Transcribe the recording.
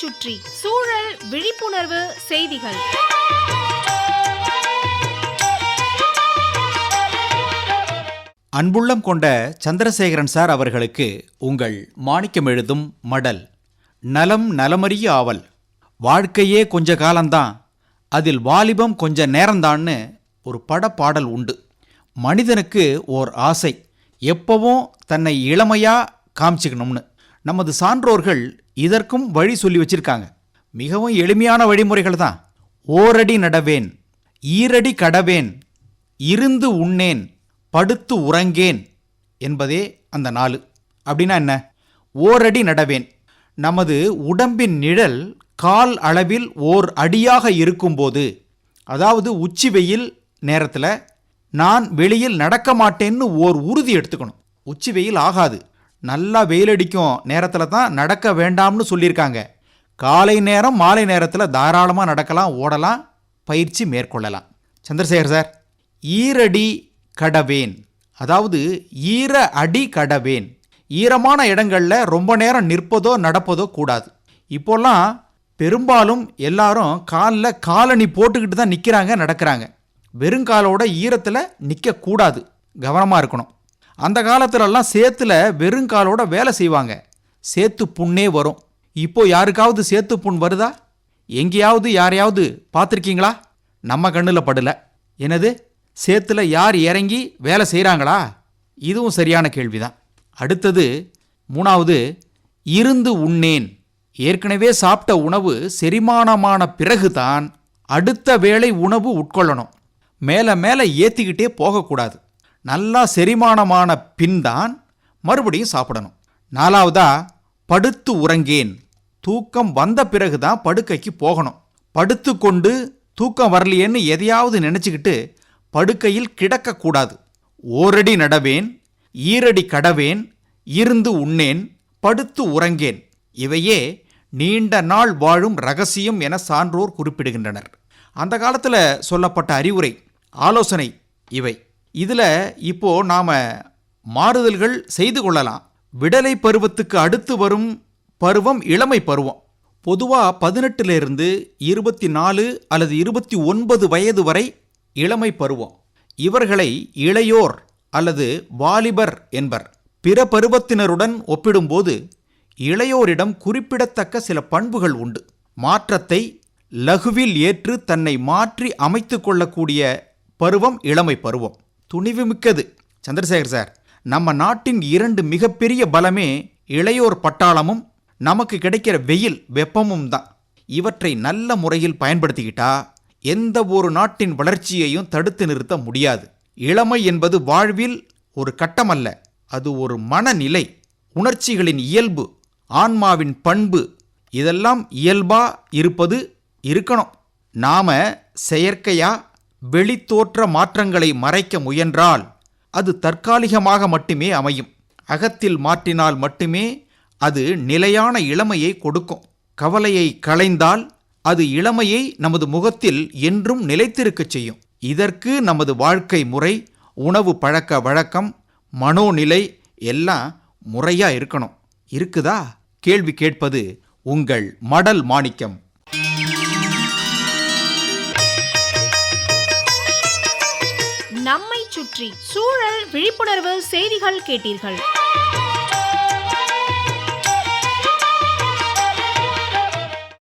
சுற்றி சூழல் விழிப்புணர்வு செய்திகள். அன்புள்ளம் கொண்ட சந்திரசேகரன் சார் அவர்களுக்கு உங்கள் மாணிக்கம் எழுதும் மடல். நலம் நலமறிய ஆவல். வாழ்க்கையே கொஞ்ச காலம்தான், அதில் வாலிபம் கொஞ்ச நேரம்தான்னு ஒரு படப்பாடல் உண்டு. மனிதனுக்கு ஓர் ஆசை, எப்பவும் தன்னை இளமையா காமிச்சிக்கணும்னு. நமது சான்றோர்கள் இதற்கும் வழி சொல்லி வச்சிருக்காங்க. மிகவும் எளிமையான வழிமுறைகள் தான். ஓரடி நடவேன், ஈரடி கடவேன், இருந்து உண்ணேன், படுத்து உறங்கேன் என்பதே அந்த 4. அப்படின்னா என்ன? ஓரடி நடவேன். நமது உடம்பின் நிழல் கால் அளவில் ஓர் அடியாக இருக்கும்போது, அதாவது உச்சி வெயில் நேரத்தில் நான் வெளியில் நடக்க மாட்டேன்னு ஓர் உறுதி எடுத்துக்கணும். உச்சி வெயில் ஆகாது, நல்லா வெயிலடிக்கும் நேரத்தில் தான் நடக்க வேண்டாம்னு சொல்லியிருக்காங்க. காலை நேரம் மாலை நேரத்தில் தாராளமாக நடக்கலாம், ஓடலாம், பயிற்சி மேற்கொள்ளலாம். சந்திரசேகர் சார், ஈரடி கடவேன், அதாவது ஈர அடி கடவேன். ஈரமான இடங்களில் ரொம்ப நேரம் நிற்பதோ நடப்பதோ கூடாது. இப்போல்லாம் பெரும்பாலும் எல்லாரும் காலில் காலணி போட்டுக்கிட்டு தான் நிற்கிறாங்க, நடக்கிறாங்க. வெறுங்காலோட ஈரத்தில் நிற்கக்கூடாது, கவனமாக இருக்கணும். அந்த காலத்துலலாம் சேத்துல வெறுங்காலோட வேலை செய்வாங்க, சேத்து புண்ணே வரும். இப்போ யாருக்காவது சேத்து புண் வருதா? எங்கேயாவது யாரையாவது பார்த்துருக்கீங்களா? நம்ம கண்ணில் படல. என்னது, சேத்துல யார் இறங்கி வேலை செய்கிறாங்களா? இதுவும் சரியான கேள்விதான். அடுத்தது 3வது, இருந்து உண்ணேன். ஏற்கனவே சாப்பிட்ட உணவு செரிமானமான பிறகுதான் அடுத்த வேளை உணவு உட்கொள்ளணும். மேலே மேலே ஏற்றிக்கிட்டே போகக்கூடாது. நல்லா செரிமானமான பின்தான் மறுபடியும் சாப்பிடணும். 4வதா, படுத்து உறங்கேன். தூக்கம் வந்த பிறகுதான் படுக்கைக்கு போகணும். படுத்து கொண்டு தூக்கம் வரலையேன்னு எதையாவது நினச்சிக்கிட்டு படுக்கையில் கிடக்கக்கூடாது. ஓரடி நடவேன், ஈரடி கடவேன், இருந்து உண்ணேன், படுத்து உறங்கேன். இவையே நீண்ட நாள் வாழும் ரகசியம் என சான்றோர் குறிப்பிடுகின்றனர். அந்த காலத்தில் சொல்லப்பட்ட அறிவுரை, ஆலோசனை இவை. இதில் இப்போ நாம் மாறுதல்கள் செய்து கொள்ளலாம். விடலை பருவத்துக்கு அடுத்து வரும் பருவம் இளமை பருவம். பொதுவாக 18லிருந்து 24 அல்லது 29 வயது வரை இளமை பருவம். இவர்களை இளையோர் அல்லது வாலிபர் என்பர். பிற பருவத்தினருடன் ஒப்பிடும்போது இளையோரிடம் குறிப்பிடத்தக்க சில பண்புகள் உண்டு. மாற்றத்தை லகுவில் ஏற்று தன்னை மாற்றி அமைத்து கொள்ளக்கூடிய பருவம் இளமை பருவம். துணிவுமிக்கது. சந்திரசேகர் சார், நம்ம நாட்டின் 2 மிகப்பெரிய பலமே இளையோர் பட்டாளமும் நமக்கு கிடைக்கிற வெயில் வெப்பமும் தான். இவற்றை நல்ல முறையில் பயன்படுத்திக்கிட்டா எந்த ஒரு நாட்டின் வளர்ச்சியையும் தடுத்து நிறுத்த முடியாது. இளமை என்பது வாழ்வில் ஒரு கட்டமல்ல, அது ஒரு மனநிலை, உணர்ச்சிகளின் இயல்பு, ஆன்மாவின் பண்பு. இதெல்லாம் இயல்பா இருப்பது இருக்கணும். நாம செயற்கையா வெளித்தோற்ற மாற்றங்களை மறைக்க முயன்றால் அது தற்காலிகமாக மட்டுமே அமையும். அகத்தில் மாற்றினால் மட்டுமே அது நிலையான இளமையை கொடுக்கும். கவலையை களைந்தால் அது இளமையை நமது முகத்தில் என்றும் நிலைத்திருக்கச் செய்யும். இதற்கு நமது வாழ்க்கை முறை, உணவு பழக்க வழக்கம், மனோநிலை எல்லாம் முறையா இருக்கணும். இருக்குதா? கேள்வி கேட்பது உங்கள் மடல் மாணிக்கம். நம்மை சுற்றி சூழல் விழிப்புணர்வு செய்திகள் கேட்டீர்கள்.